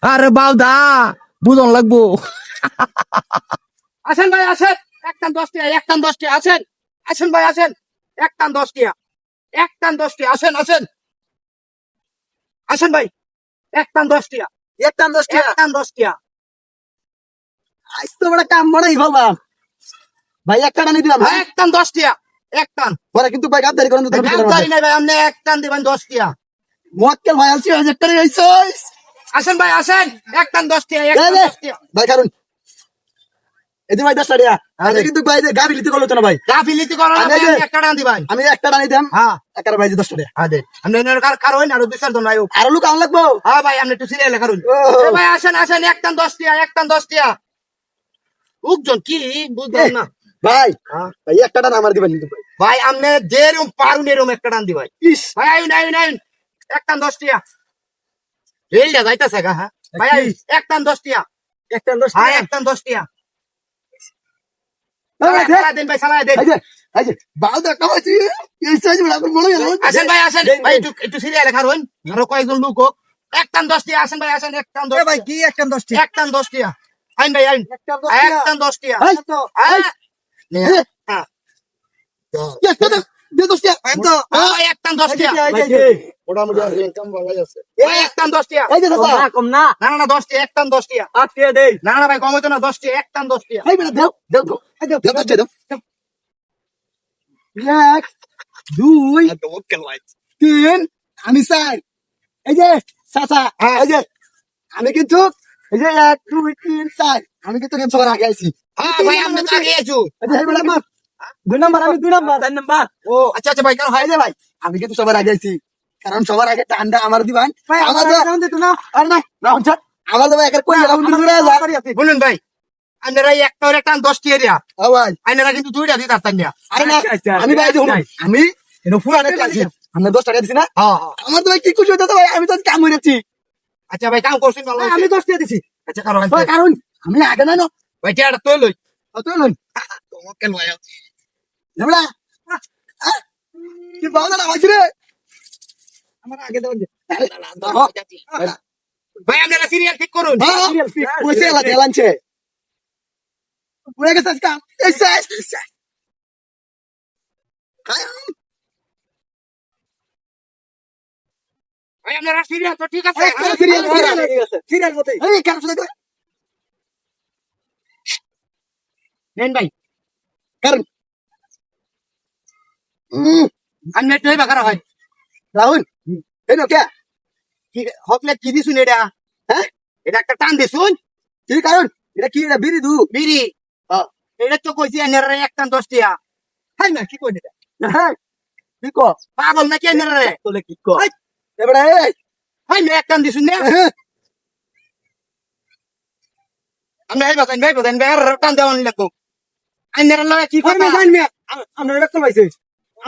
আরে বাউদা বুঝন লাগবো। আসেন ভাই আসেন, একটান 10 টাকা, একটান 10 টাকা, আসেন আসেন ভাই আসেন, একটান 10 টাকা, একটান 10 টাকা, আসেন আসেন আসেন ভাই, একটান 10 টাকা, একটান 10 টাকা একটান 10 টাকা। আজ তো বড় কাম বড়ই ভাবলাম ভাই একটা টানি দিলাম হ্যাঁ একটান 10 টাকা, একটান পরে কিন্তু ভাই গাদ্দারি করেন তো গাদ্দারি নাই ভাই, আপনি একটান দিবেন 10 টাকা। মক্কেল ভাই আছি 1000 টাকা হইছস আসেন ভাই আসেন, একটান 10 টাকা, একটান 10 টাকা। ভাই কারণ এদি ভাই 10 টাকা আরে কিন্তু ভাই গাবি লিতে করলো না ভাই গাফিলিতি করা না ভাই, আমি একটা টান দিবেন। আমি একটা টানি দিলাম হ্যাঁ একার ভাই 10 টাকা আদে আপনি এর কারণ আর বিচার তো নাই। আর লোক আন লাগবো হ্যাঁ ভাই আপনি একটু সিরিয়াল কারণ। ও। এ ভাই আসেন আসেন, একটান 10 টাকা, একটান 10 টাকা। লোকজন কি বুঝলাম না। ভাই হ্যাঁ। ভাই একটা টান আমার দিবেন কিন্তু ভাই ভাই আপনি যেরকম পারুন এরকম একটা টান দি ভাই। ইস ভাই আইন আইন আইন, একটান 10 টাকা। রেলটা যাইতাছে গা। হ্যাঁ ভাই আইন, একটান 10 টাকা। একটা 10 হ্যাঁ টাকা একটান 10 টাকা। ভাই সালা দেন ভাই, সালা দেন। এই যে বাউদা কামাইছি এই সাইজ বড় করে মনে গেল আসেন ভাই আসেন ভাই, একটু সিরিয়াল কারণ আরো কয়েকজন লোক হোক। একটান 10 টাকা, আসেন ভাই আসেন, একটান 10 ভাই টাকা। কি একটা 10 টাকা একটান 10 টাকা। আইন ভাই আইন, একটা 10 টাকা একটান 10 টাকা। এই তো হ্যাঁ হ্যাঁ একটা দে 10 টাকা এই তো ভাই একটান 10 টাকা। ওটা আমাদের ইনকাম ভালো আছে ভাই একটান 10 টাকা। এই যে চাচা কম না না না 10 টাকা, একটান 10 টাকা। 8 টাকা দেই। না না ভাই কম হইতো না, 10 টাকা, একটান 10 টাকা। এই বেটা দেও দেও তো এই দেও দেও 10 টাকা দেও এক দুই তিন আমি চাই এই যে চাচা এই যে আমি কিন্তু এই যে 1 2 3 4 আমি কিন্তু গেম সবার আগে আইছি হ্যাঁ ভাই আপনি তো আগে আছো। এই যে এই বেটা আমার 2 নাম্বার আমি 2 নাম্বার 3 নাম্বার ও আচ্ছা আচ্ছা ভাই কারণ হয় এই যে ভাই আমি কিন্তু সবার আগে আইছি কারণ সবার আগে টান্ডা আমার দিবান আমার রাউন্ড দিত না আর না রাউন্ড ছাড় আমার ভাই একার কই রাউন্ড দিতে যা বলুন ভাই, আপনারা একটা ওর একটা 10 টাকা দিয়া, ও ভাই আপনারা কিন্তু দুইটা দিতে পারতেন না। আরে না আমি ভাই দেখুন আমি এনো পুরানো ক্লাসে আমরা 10 টাকা দিছি না হ্যাঁ হ্যাঁ আমার তো ভাই কি খুশি হইতাছে ভাই আমি তো কাম হইছি আচ্ছা ভাই কাম করছেন ভালো হয়েছে। আমি 10 টাকা দিছি আচ্ছা কারণ ভাই কারণ আমি আগে না না ভাই টিয়াটা তো লই অত লন কেন ভাই এবড়া কি বাবা না আইছি রে আমার আগে দাও ভাই আপনারা সিরিয়াল ঠিক করুন। কইছে এলা দেলানছে পুরা গেছে আজকে এই শেষ ভাই আপনারা সিরিয়াল তো ঠিক আছে। সিরিয়াল মতে এই কেন শুনে নেন ভাই কারণ আপনি একটু হইবা কারা হয় রাহুল এই নো কে কি হকলে কি দিছুন এটা? হ্যাঁ এটা একটা টান দিছুন কি কারণ এটা কি এটা বিড়ি দু বিড়ি। এটা তো কইছি আপনারা একটা 10 টাকা। হাই না কি কই এটা? হ্যাঁ কি কো পাগল নাকি আপনারা? তোলে কি কো এবড়া এই হাই না একটা দিছুন না। আপনি হইবা তাই ভাই বলেন ভাই আর টান দেওয়ান লাগবো। আপনারা লগে কি আমি কথা? জানি আমরা এটা কমাইছে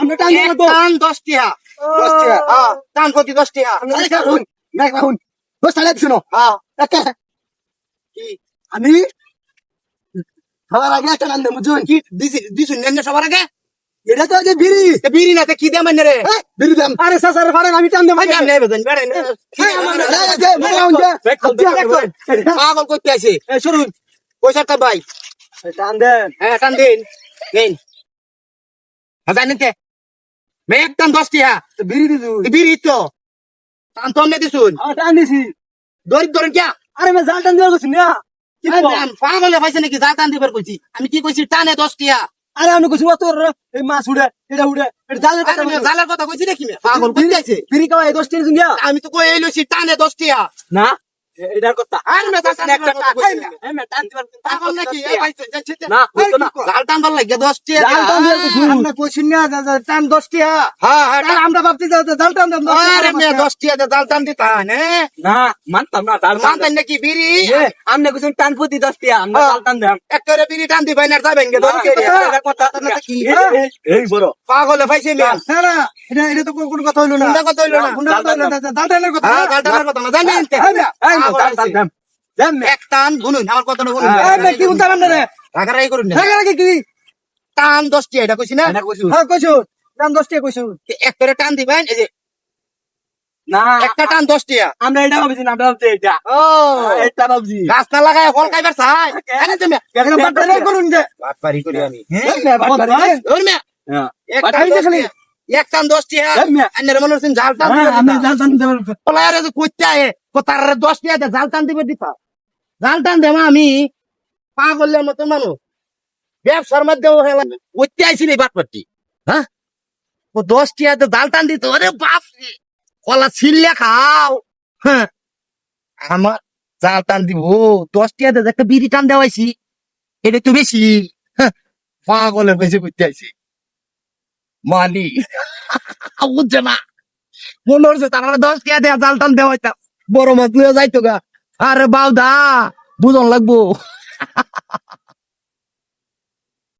আমরা টান দেব টান 10 টাকা। 10 টাকা হ্যাঁ টান প্রতি 10 টাকা। আরে রাহুল দেখ রাহুল বস চালাতে শুনো হ্যাঁ একা কি আমি সবার আগে একটা নাম দেবো বুঝুন কি দিছুন নেন না সবার আগে? এটা তো যে বিড়ি তে বিড়ি না তে কি দেন মানে রে? বিড়ি দাম আরে সাসার ফাড়েন আমি টান দেবো ভাই আপনি হইবা তাই বেড়াই না। পাগল করতে আছে। শুনুন পয়সা তো ভাই টান দেন হ্যাঁ টান দিন নেন। জানেন কে মে একটা 10 টাকা বিড়ি দিদু বিড়ি তো টান তো আমনে দিছুন টান দিছি দরিদ ধরেন কে? আরে মে জাল টান দেওয়া গেছি না কি পাগলে পাইছে নাকি যা টান দিবার কইছি আমি কি কইছি টানে 10 টাকা। আরে আমি কইছি তোর এই মাছ উড়ে এটা উড়ে এটা জালের কথা আরে জালার কথা কইছি নাকি মে পাগল করতে আছে। বিড়ি খাওয়া 10 টাকা শুনিয়া আমি তো কই লইছি টানে 10 টাকা। না এটার কথা আর মে টান একটা একটা টাকা মে টান দিবার পাগল নাকি এ পাইছে যাচ্ছে না হইতো না জাল টান ভাল লাগে 10 টাকা। জাল টান দিবার কইছি আমরা কইছি না টান 10 টাকা হ্যাঁ হ্যাঁ আমরা ভাবছি জাল টান দেব আরে মে 10 টাকা দে জাল টান দিতা না না মানতাম না তার মানতেন নাকি বিড়ি আমনে কইছেন টান প্রতি 10 টাকা আমরা জাল টান দেব একটা বিড়ি টান দিবাই না যাবেন গে কথা কি এই বড় পাগলে পাইছে মে না না এটা তো কোনো কথা হইলো না কোনটা কথা হইলো না? কোনটা কথা হইলো না জাল টানের কথা হ্যাঁ জাল টানার কথা না জানেন তে? জাল টান দেব দেম এক টান শুনুন আমার কথাটা শুনুন এই কি উনতা না রে রাগারাগি করুন না লাগে কি টান 10 টাকা এটা কইছি না হ্যাঁ কইছো টান 10 টাকা কইছো এক করে টান দিবেন এই যে না একটা টান 10 টিয়া আমরা এটা ভাবছি না আমরা ভাবছি এটা ও এটা ভাবছি গাছ না লাগায় ফল খাইবার চাই এনে তুমি কেন বাটপারি করুন যে বাটপারি করি আমি বাটপারি ওর মিয়া এক টান বাটপারি 10 খালি টিয়া এক টান 10 টিয়া এই মিয়া। আন্নের মনে হচ্ছে জাল টান আমি জাল টান দেব পলায়ারে যে কইতে আয়ে তার 10 টিয়া দে জাল টান দিবে দিতা জাল টান দেমা আমি পাগলের মতো মানুষ ব্যবসার মধ্যে কইতে আইছিলি বাটপাটি হ্যাঁ ও 10 টিয়া দে জাল টান দিত আরে বাপ রে কলা ছিল্লা খাও হ্যাঁ আমার জাল টান দিব 10 টিয়া দে একটা বিড়ি টান দেওয়াইছি এটা তো বেশি হ্যাঁ, পাগলের বেশি করতে আইছি মানি বুঝছে না মনে হচ্ছে তারা 10 টিয়া দেয়া জাল টান দেওয়াইতাম বড় মাছ লইয়া যাইতো গা আরে বাউদা বুঝন লাগবো